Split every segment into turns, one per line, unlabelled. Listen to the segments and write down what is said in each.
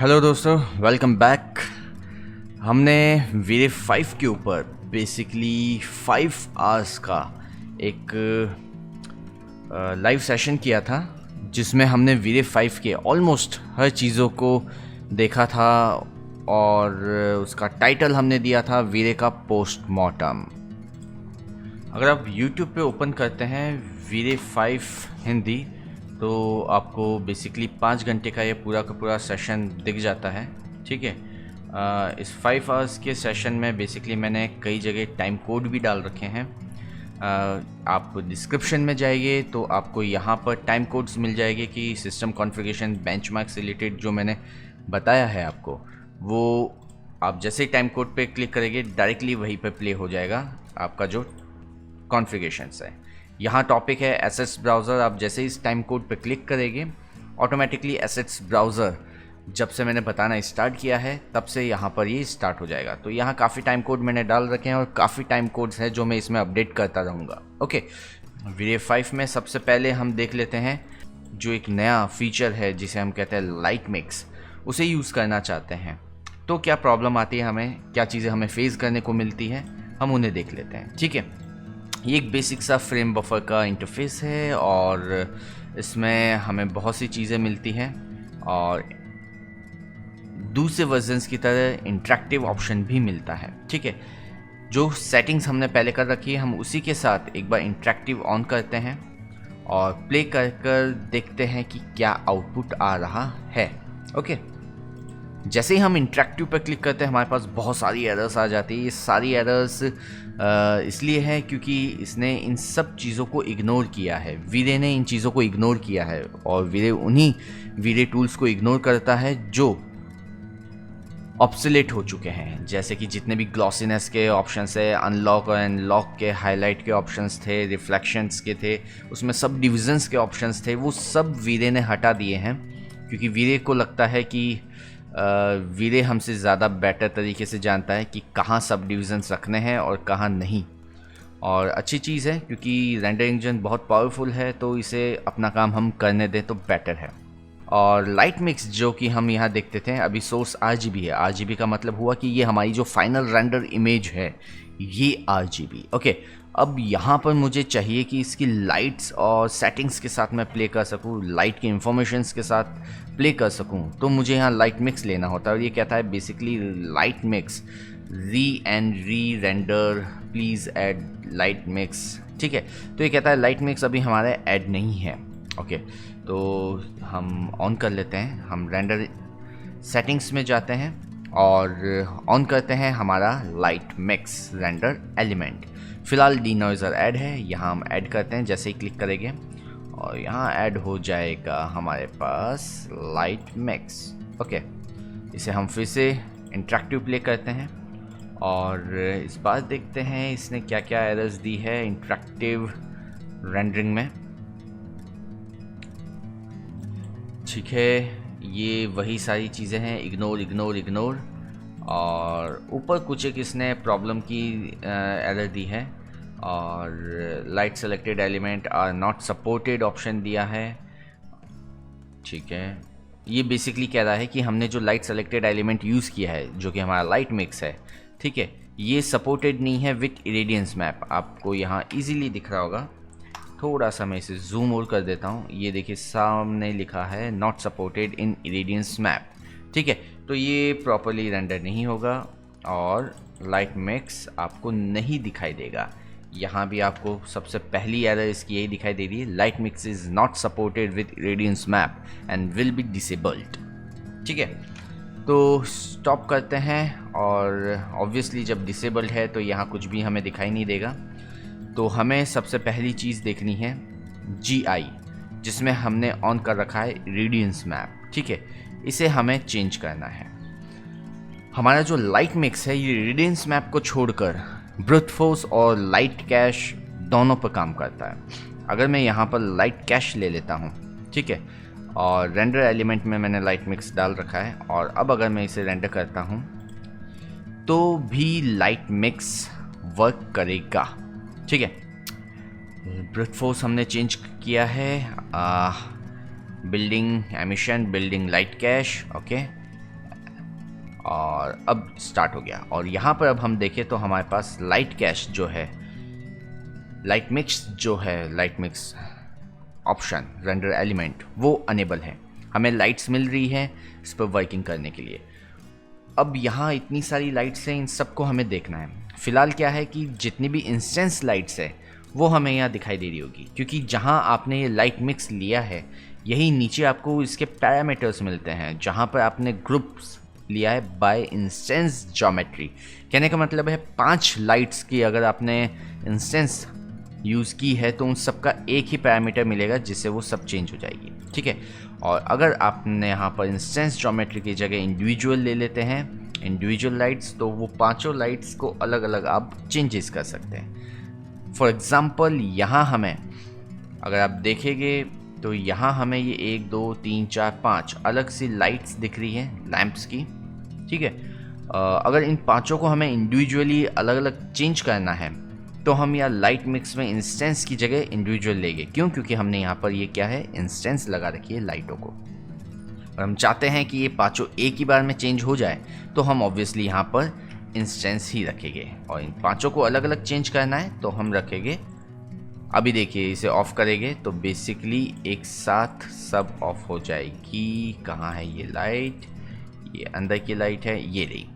Hello दोस्तों, welcome back. हमने वीरे 5 के ऊपर बेसिकली 5 आवर्स का एक लाइव सेशन किया था, जिसमें हमने वीरे 5 के ऑलमोस्ट हर चीज़ों को देखा था और उसका टाइटल हमने दिया था वीरे का पोस्टमार्टम। अगर आप YouTube पे ओपन करते हैं वीरे 5 हिंदी तो आपको बेसिकली 5 घंटे का ये पूरा का पूरा सेशन दिख जाता है। ठीक है, इस 5 आवर्स के सेशन में बेसिकली मैंने कई जगह टाइम कोड भी डाल रखे हैं। आप डिस्क्रिप्शन में जाइए तो आपको यहाँ पर टाइम कोड्स मिल जाएंगे कि सिस्टम कॉन्फ़िगरेशन बेंचमार्क से रिलेटेड जो मैंने बताया है आपको, वो आप जैसे ही टाइम कोड पे क्लिक करेंगे डायरेक्टली वहीं पे प्ले हो जाएगा आपका जो कॉन्फ़िगरेशंस है। यहाँ टॉपिक है एसेट्स ब्राउज़र। आप जैसे ही इस टाइम कोड पे क्लिक करेंगे ऑटोमेटिकली एसेट्स ब्राउज़र जब से मैंने बताना स्टार्ट किया है तब से यहाँ पर ये स्टार्ट हो जाएगा। तो यहाँ काफ़ी टाइम कोड मैंने डाल रखे हैं और काफ़ी टाइम कोड्स हैं जो मैं इसमें अपडेट करता रहूँगा। ओके, वीरे 5 में सबसे पहले हम देख लेते हैं जो एक नया फीचर है जिसे हम कहते हैं लाइट मिक्स। उसे यूज़ करना चाहते हैं तो क्या प्रॉब्लम आती है, हमें क्या चीज़ें हमें फेस करने को मिलती है, हम उन्हें देख लेते हैं। ठीक है, ये एक बेसिक सा फ्रेम बफर का इंटरफेस है और इसमें हमें बहुत सी चीज़ें मिलती हैं और दूसरे वर्जन्स की तरह इंटरेक्टिव ऑप्शन भी मिलता है। ठीक है, जो सेटिंग्स हमने पहले कर रखी है हम उसी के साथ एक बार इंटरेक्टिव ऑन करते हैं और प्ले कर कर देखते हैं कि क्या आउटपुट आ रहा है। ओके, जैसे ही हम इंटरेक्टिव पर क्लिक करते हैं हमारे पास बहुत सारी एरर्स आ जाती है। ये सारी एरर्स इसलिए है क्योंकि इसने इन सब चीज़ों को इग्नोर किया है, वीरे ने इन चीज़ों को इग्नोर किया है और वीरे उन्हीं वीरे टूल्स को इग्नोर करता है जो ऑब्सोलेट हो चुके हैं। जैसे कि जितने भी ग्लॉसीनेस के ऑप्शंस है, अनलॉक और अनलॉक के, हाईलाइट के ऑप्शंस थे, रिफ्लेक्शंस के थे, उसमें सब डिविजन्स के ऑप्शंस थे, वो सब वीरे ने हटा दिए हैं क्योंकि वीरे को लगता है कि वीरे हमसे ज़्यादा बेटर तरीके से जानता है कि कहाँ सब डिविजन्स रखने हैं और कहाँ नहीं। और अच्छी चीज़ है क्योंकि रेंडर इंजन बहुत पावरफुल है तो इसे अपना काम हम करने दें तो बेटर है। और लाइट मिक्स जो कि हम यहाँ देखते थे अभी सोर्स RGB है। RGB का मतलब हुआ कि ये हमारी जो फाइनल रेंडर इमेज है ये RGB। ओके, अब यहाँ पर मुझे चाहिए कि इसकी लाइट्स और सेटिंग्स के साथ मैं प्ले कर सकूँ, लाइट के इंफॉर्मेशंस के साथ प्ले कर सकूँ, तो मुझे यहाँ लाइट मिक्स लेना होता है। और ये कहता है basically light mix re and re render please add light mix. ठीक है, तो ये कहता है लाइट मिक्स अभी हमारे ऐड नहीं है। ओके, तो हम ऑन कर लेते हैं, हम रेंडर सेटिंग्स में जाते हैं और ऑन करते हैं हमारा लाइट मिक्स रेंडर एलिमेंट। फ़िलहाल डिनॉइज़र ऐड है, यहाँ हम ऐड करते हैं। जैसे ही क्लिक करेंगे और यहाँ ऐड हो जाएगा हमारे पास लाइट मिक्स। ओके, इसे हम फिर से इंटरेक्टिव प्ले करते हैं और इस बार देखते हैं इसने क्या क्या एरर्स दी है इंटरेक्टिव रेंडरिंग में। ठीक है, ये वही सारी चीज़ें हैं, इग्नोर इग्नोर इग्नोर। और ऊपर कुछ एक इसने प्रॉब्लम की एरर दी है और light selected element are not supported option दिया है। ठीक है, ये बेसिकली कह रहा है कि हमने जो लाइट सेलेक्टेड एलिमेंट यूज़ किया है जो कि हमारा लाइट मिक्स है, ठीक है, ये सपोर्टेड नहीं है विथ इरेडियंस मैप। आपको यहाँ इजीली दिख रहा होगा, थोड़ा सा मैं इसे जूम और कर देता हूँ। ये देखिए सामने लिखा है not supported in irradiance map. ठीक है, तो ये प्रॉपरली रेंडर नहीं होगा और लाइट मिक्स आपको नहीं दिखाई देगा। यहाँ भी आपको सबसे पहली एरर इसकी यही दिखाई दे रही है, light mix is not supported with irradiance map and will be disabled. ठीक है, तो स्टॉप करते हैं और ऑब्वियसली जब डिसेबल्ड है तो यहाँ कुछ भी हमें दिखाई नहीं देगा। तो हमें सबसे पहली चीज़ देखनी है GI, जिसमें हमने ऑन कर रखा है रेडियंस मैप। ठीक है, इसे हमें चेंज करना है। हमारा जो लाइट मिक्स है ये रेडियंस मैप को छोड़कर ब्रूट फोर्स और लाइट कैश दोनों पर काम करता है। अगर मैं यहाँ पर लाइट कैश ले लेता हूँ, ठीक है, और रेंडर एलिमेंट में मैंने लाइट मिक्स डाल रखा है और अब अगर मैं इसे रेंडर करता हूँ तो भी लाइट मिक्स वर्क करेगा। ठीक है, ब्रूट फोर्स हमने चेंज किया है, building emission, building light cash. Okay, और अब स्टार्ट हो गया। और यहाँ पर अब हम देखें तो हमारे पास लाइट कैश जो है, light mix option render element वो अनेबल है। हमें लाइट्स मिल रही है इस पर वर्किंग करने के लिए। अब यहाँ इतनी सारी लाइट्स हैं, इन सबको हमें देखना है। फिलहाल क्या है कि जितनी भी इंस्टेंस लाइट्स है वो हमें यहाँ दिखाई दे रही होगी, क्योंकि जहाँ आपने ये लाइट मिक्स लिया है यही नीचे आपको इसके पैरामीटर्स मिलते हैं, जहाँ पर आपने ग्रुप्स लिया है बाय इंस्टेंस ज्योमेट्री। कहने का मतलब है 5 लाइट्स की अगर आपने इंस्टेंस यूज़ की है तो उन सबका एक ही पैरामीटर मिलेगा जिससे वो सब चेंज हो जाएगी, ठीक है। और अगर आपने यहाँ पर इंस्टेंस ज्योमेट्री की जगह इंडिविजुअल ले लेते हैं, इंडिविजुअल लाइट्स, तो वो पांचों लाइट्स को अलग अलग आप चेंजेस कर सकते हैं। फॉर एग्ज़ाम्पल यहाँ हमें अगर आप देखेंगे तो यहाँ हमें ये 1 2 3 4 5 अलग सी लाइट्स दिख रही हैं लैंप्स की, ठीक है। अगर इन पांचों को हमें इंडिविजुअली अलग अलग चेंज करना है तो हम यहाँ लाइट मिक्स में इंस्टेंस की जगह इंडिविजुअल लेंगे। क्यों? क्योंकि हमने यहाँ पर ये क्या है, इंस्टेंस लगा रखी है लाइटों को, और हम चाहते हैं कि ये पांचों एक ही बार में चेंज हो जाए, तो हम ऑब्वियसली यहाँ पर इंस्टेंस ही रखेंगे। और इन पांचों को अलग अलग चेंज करना है तो हम रखेंगे, अभी देखिए इसे ऑफ करेंगे तो बेसिकली एक साथ सब ऑफ हो जाएगी। कहाँ है ये लाइट? ये अंदर की लाइट है, ये रही।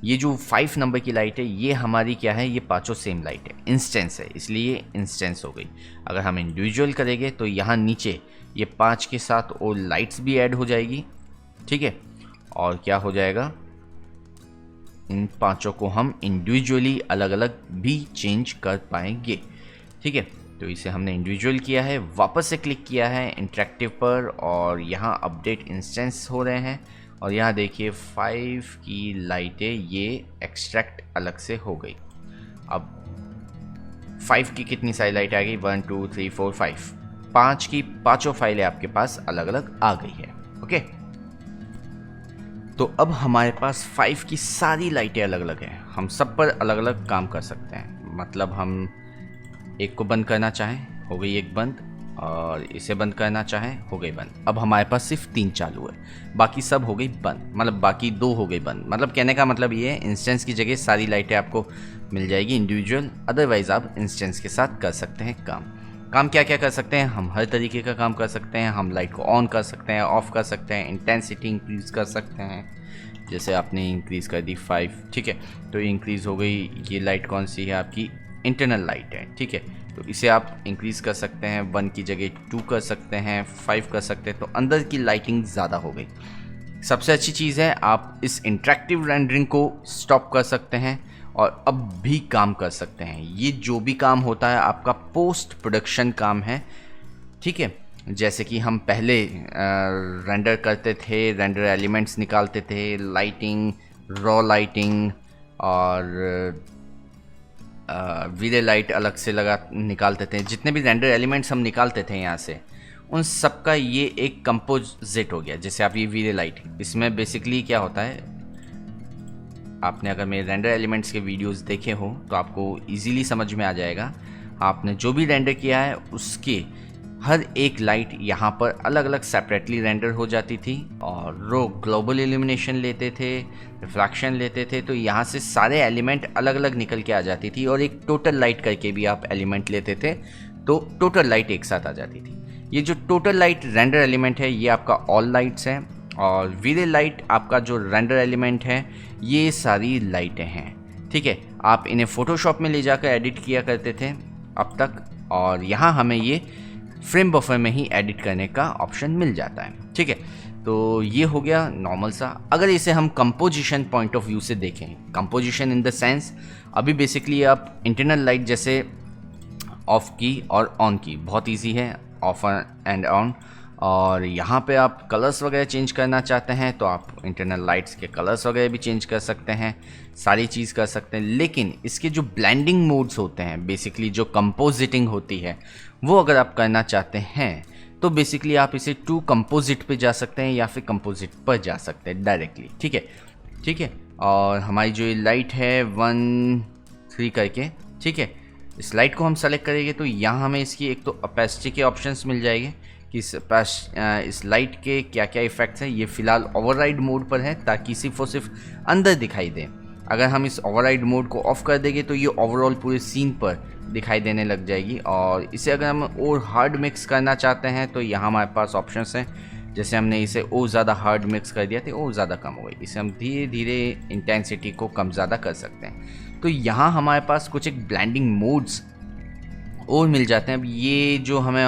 ये जो 5 नंबर की लाइट है ये हमारी क्या है, ये पांचों सेम लाइट है, इंस्टेंस है, इसलिए इंस्टेंस हो गई। अगर हम इंडिविजुअल करेंगे तो यहाँ नीचे ये 5 के साथ और लाइट्स भी ऐड हो जाएगी, ठीक है। और क्या हो जाएगा, इन पांचों को हम इंडिविजुअली अलग अलग भी चेंज कर पाएंगे, ठीक है। तो इसे हमने इंडिविजुअल किया है, वापस से क्लिक किया है इंटरेक्टिव पर, और यहाँ अपडेट इंस्टेंस हो रहे हैं। और यहाँ देखिए 5 की लाइटें ये एक्सट्रैक्ट अलग से हो गई। अब 5 की कितनी सारी लाइट आ गई, 1 2 3 4 5, 5 की पांचों फाइलें आपके पास अलग अलग आ गई है, ओके। तो अब हमारे पास 5 की सारी लाइटें अलग अलग हैं, हम सब पर अलग अलग काम कर सकते हैं। मतलब हम एक को बंद करना चाहें, हो गई एक बंद, और इसे बंद करना चाहें, हो गई बंद। अब हमारे पास सिर्फ 3 चालू है, बाकी सब हो गई बंद, मतलब बाकी 2 हो गई बंद। मतलब कहने का मतलब ये है, इंस्टेंस की जगह सारी लाइटें आपको मिल जाएगी इंडिविजुअल, अदरवाइज आप इंस्टेंस के साथ कर सकते हैं काम क्या क्या कर सकते हैं, हम हर तरीके का काम कर सकते हैं। हम लाइट को ऑन कर सकते हैं, ऑफ कर सकते हैं, इंटेंसिटी इंक्रीज कर सकते हैं। जैसे आपने इंक्रीज़ कर दी 5, ठीक है, तो ये इंक्रीज़ हो गई। ये लाइट कौन सी है, आपकी इंटरनल लाइट है, ठीक है। तो इसे आप इंक्रीज़ कर सकते हैं, 1 की जगह 2 कर सकते हैं, 5 कर सकते हैं, तो अंदर की लाइटिंग ज़्यादा हो गई। सबसे अच्छी चीज़ है, आप इस इंटरेक्टिव रेंडरिंग को स्टॉप कर सकते हैं और अब भी काम कर सकते हैं। ये जो भी काम होता है आपका पोस्ट प्रोडक्शन काम है, ठीक है। जैसे कि हम पहले रेंडर करते थे, रेंडर एलिमेंट्स निकालते थे, लाइटिंग, रॉ लाइटिंग और वीरे लाइट अलग से निकालते थे। जितने भी रेंडर एलिमेंट्स हम निकालते थे यहाँ से, उन सब का ये एक कंपोजिट हो गया। जैसे आप ये वीरे लाइट, इसमें बेसिकली क्या होता है, आपने अगर मेरे रेंडर एलिमेंट्स के वीडियोस देखे हो तो आपको इजीली समझ में आ जाएगा। आपने जो भी रेंडर किया है उसके हर एक लाइट यहाँ पर अलग अलग सेपरेटली रेंडर हो जाती थी, और रो ग्लोबल इल्यूमिनेशन लेते थे, रिफ्रैक्शन लेते थे, तो यहाँ से सारे एलिमेंट अलग अलग निकल के आ जाती थी। और एक टोटल लाइट करके भी आप एलिमेंट लेते थे तो टोटल लाइट एक साथ आ जाती थी। ये जो टोटल लाइट रेंडर एलिमेंट है ये आपका ऑल लाइट्स है, और वीरे लाइट आपका जो रेंडर एलिमेंट है ये सारी लाइटें हैं, ठीक है। आप इन्हें फोटोशॉप में ले जाकर एडिट किया करते थे अब तक, और यहाँ हमें ये फ्रेम बफर में ही एडिट करने का ऑप्शन मिल जाता है, ठीक है। तो ये हो गया नॉर्मल सा। अगर इसे हम कंपोजिशन पॉइंट ऑफ व्यू से देखें, कंपोजिशन इन द सेंस, अभी बेसिकली आप इंटरनल लाइट जैसे ऑफ की और ऑन की, बहुत इजी है, ऑफ एंड ऑन। और यहाँ पे आप कलर्स वगैरह चेंज करना चाहते हैं तो आप इंटरनल लाइट्स के कलर्स वगैरह भी चेंज कर सकते हैं, सारी चीज़ कर सकते हैं। लेकिन इसके जो ब्लेंडिंग मोड्स होते हैं, बेसिकली जो कंपोजिटिंग होती है, वो अगर आप करना चाहते हैं तो बेसिकली आप इसे टू कंपोजिट पे जा सकते हैं या फिर कंपोजिट पर जा सकते हैं डायरेक्टली, ठीक है, ठीक है। और हमारी जो ये लाइट है 1 3 करके, ठीक है, इस लाइट को हम सेलेक्ट करेंगे तो यहाँ हमें इसकी एक तो ओपेसिटी के ऑप्शंस मिल जाएंगे कि इस लाइट के क्या क्या इफ़ेक्ट्स हैं। ये फ़िलहाल ओवरराइड मोड पर है ताकि सिर्फ और सिर्फ अंदर दिखाई दे। अगर हम इस ओवरराइड मोड को ऑफ़ कर देंगे तो ये ओवरऑल पूरे सीन पर दिखाई देने लग जाएगी। और इसे अगर हम और हार्ड मिक्स करना चाहते हैं तो यहाँ हमारे पास ऑप्शंस हैं। जैसे हमने इसे और ज़्यादा हार्ड मिक्स कर दिया तो और ज़्यादा कम हो गई। इसे हम धीरे धीरे इंटेंसिटी को कम ज़्यादा कर सकते हैं। तो यहाँ हमारे पास कुछ एक ब्लेंडिंग मोड्स और मिल जाते हैं। अब ये जो हमें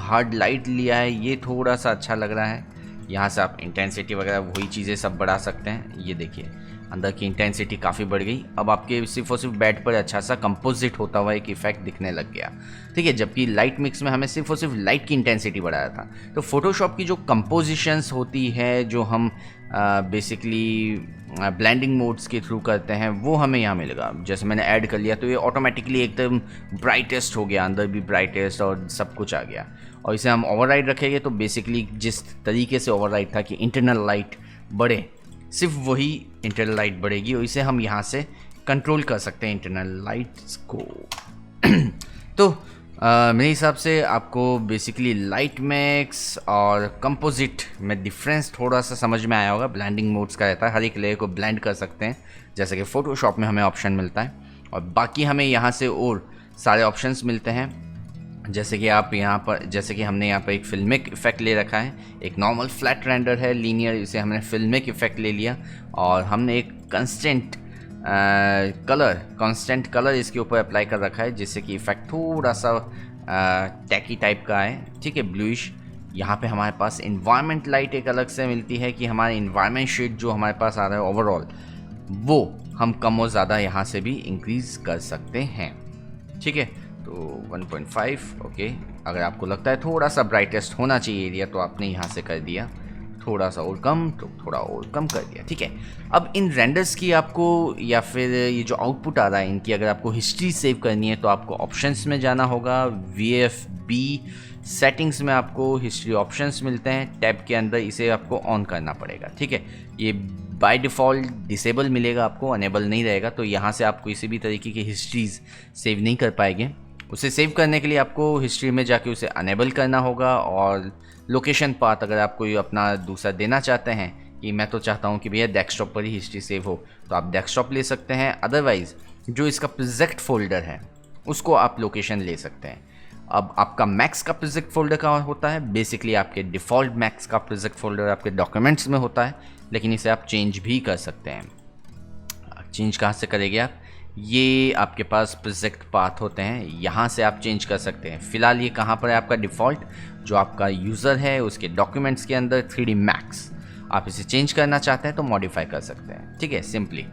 हार्ड लाइट लिया है ये थोड़ा सा अच्छा लग रहा है। यहाँ से आप इंटेंसिटी वगैरह वही चीज़ें सब बढ़ा सकते हैं। ये देखिए अंदर की इंटेंसिटी काफ़ी बढ़ गई। अब आपके सिर्फ और सिर्फ बैट पर अच्छा सा कंपोजिट होता हुआ एक इफेक्ट दिखने लग गया, ठीक है। जबकि लाइट मिक्स में हमें सिर्फ और सिर्फ लाइट की इंटेंसिटी बढ़ाया था। तो फोटोशॉप की जो कंपोजिशंस होती है, जो हम बेसिकली ब्लेंडिंग मोड्स के थ्रू करते हैं, वो हमें यहाँ मिलेगा। जैसे मैंने ऐड कर लिया तो ये ऑटोमेटिकली एकदम ब्राइटेस्ट हो गया, अंदर भी ब्राइटेस्ट और सब कुछ आ गया। और इसे हम ओवरराइड रखेंगे तो बेसिकली जिस तरीके से ओवरराइड था कि इंटरनल लाइट बढ़े, सिर्फ वही इंटरनल लाइट बढ़ेगी। और इसे हम यहाँ से कंट्रोल कर सकते हैं इंटरनल लाइट्स को। तो मेरे हिसाब से आपको बेसिकली लाइट मिक्स और कंपोजिट में डिफरेंस थोड़ा सा समझ में आया होगा। ब्लेंडिंग मोड्स का रहता है, हर एक लेयर को ब्लेंड कर सकते हैं, जैसे कि फ़ोटोशॉप में हमें ऑप्शन मिलता है। और बाकी हमें यहाँ से और सारे ऑप्शंस मिलते हैं। जैसे कि आप यहाँ पर, जैसे कि हमने यहाँ पर एक फिल्मिक इफेक्ट ले रखा है। एक नॉर्मल फ्लैट रेंडर है लीनियर, इसे हमने फिल्मिक इफेक्ट ले लिया। और हमने एक कांस्टेंट कलर इसके ऊपर अप्लाई कर रखा है, जिससे कि इफेक्ट थोड़ा सा टैकी टाइप का है, ठीक है, ब्लूइश। यहाँ पे हमारे पास इन्वायरमेंट लाइट एक अलग से मिलती है कि हमारे इन्वायरमेंट शेड जो हमारे पास आ रहा है ओवरऑल, वो हम कम और ज़्यादा यहाँ से भी इंक्रीज़ कर सकते हैं, ठीक है। तो 1.5 ओके। अगर आपको लगता है थोड़ा सा ब्राइटेस्ट होना चाहिए एरिया तो आपने यहाँ से कर दिया, थोड़ा सा और कम तो थोड़ा और कम कर दिया, ठीक है। अब इन रेंडर्स की आपको, या फिर ये जो आउटपुट आ रहा है इनकी, अगर आपको हिस्ट्री सेव करनी है तो आपको ऑप्शंस में जाना होगा। VFB सेटिंग्स में आपको हिस्ट्री ऑप्शंस मिलते हैं टैब के अंदर, इसे आपको ऑन करना पड़ेगा, ठीक है। ये बाय डिफ़ॉल्ट डिसेबल मिलेगा आपको, अनेबल नहीं रहेगा। तो यहाँ से आप किसी भी तरीके की हिस्ट्रीज सेव नहीं कर पाएंगे। उसे सेव करने के लिए आपको हिस्ट्री में जाके उसे अनेबल करना होगा। और लोकेशन पाथ अगर आप कोई अपना दूसरा देना चाहते हैं कि मैं तो चाहता हूँ कि भैया डेस्कटॉप पर ही हिस्ट्री सेव हो, तो आप डेस्कटॉप ले सकते हैं। अदरवाइज़ जो इसका प्रोजेक्ट फोल्डर है उसको आप लोकेशन ले सकते हैं। अब आपका मैक्स का प्रोजेक्ट फोल्डर कहाँ होता है, बेसिकली आपके डिफ़ॉल्ट मैक्स का प्रोजेक्ट फोल्डर आपके डॉक्यूमेंट्स में होता है, लेकिन इसे आप चेंज भी कर सकते हैं। चेंज कहाँ से करेंगे आप, ये आपके पास प्रोजेक्ट पाथ होते हैं, यहाँ से आप चेंज कर सकते हैं। फ़िलहाल ये कहाँ पर है आपका डिफ़ॉल्ट, जो आपका यूज़र है उसके डॉक्यूमेंट्स के अंदर 3D मैक्स। आप इसे चेंज करना चाहते हैं तो मॉडिफाई कर सकते हैं, ठीक है, सिंपली।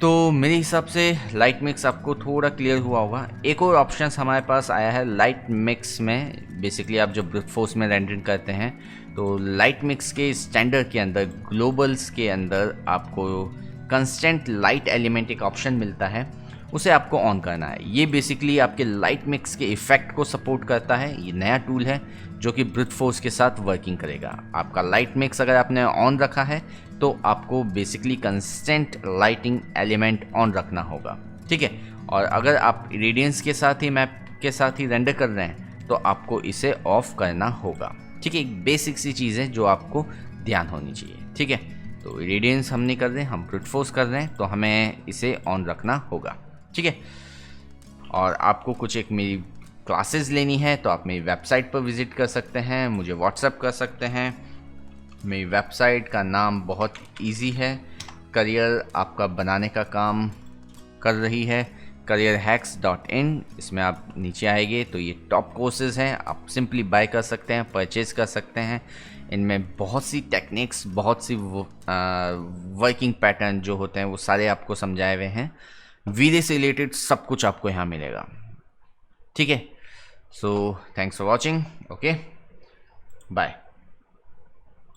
तो मेरे हिसाब से लाइट मिक्स आपको थोड़ा क्लियर हुआ होगा। एक और ऑप्शंस हमारे पास आया है लाइट मिक्स में। बेसिकली आप जब ब्रूट फोर्स में रेंडरिंग करते हैं तो लाइट मिक्स के स्टैंडर्ड के अंदर, ग्लोबल्स के अंदर आपको कंस्टेंट लाइट एलिमेंट एक ऑप्शन मिलता है, उसे आपको ऑन करना है। ये बेसिकली आपके लाइट मिक्स के इफेक्ट को सपोर्ट करता है। ये नया टूल है जो कि ब्रूट फोर्स के साथ वर्किंग करेगा। आपका लाइट मिक्स अगर आपने ऑन रखा है तो आपको basically constant lighting element on रखना होगा, ठीक है। और अगर आप रेडियंस के साथ ही, मैप के साथ ही रेंडर कर रहे हैं तो आपको इसे ऑफ करना होगा, ठीक है। एक बेसिक सी चीज़ है जो आपको ध्यान होनी चाहिए, ठीक है। तो रेडियंस हम नहीं कर रहे हैं, हम ब्रूट फोर्स कर रहे हैं, तो हमें इसे ऑन रखना होगा, ठीक है। और आपको कुछ एक मेरी क्लासेस लेनी है तो आप मेरी वेबसाइट पर विज़िट कर सकते हैं, मुझे व्हाट्सएप कर सकते हैं। मेरी वेबसाइट का नाम बहुत इजी है, करियर आपका बनाने का काम कर रही है, careerhacks.in। इसमें आप नीचे आएंगे तो ये टॉप कोर्सेज हैं, आप सिंपली बाय कर सकते हैं, परचेज कर सकते हैं। इनमें बहुत सी टेक्निक्स, बहुत सी वर्किंग पैटर्न जो होते हैं वो सारे आपको समझाए हुए हैं। वीडियो से रिलेटेड सब कुछ आपको यहाँ मिलेगा, ठीक है। So thanks for watching, okay, bye.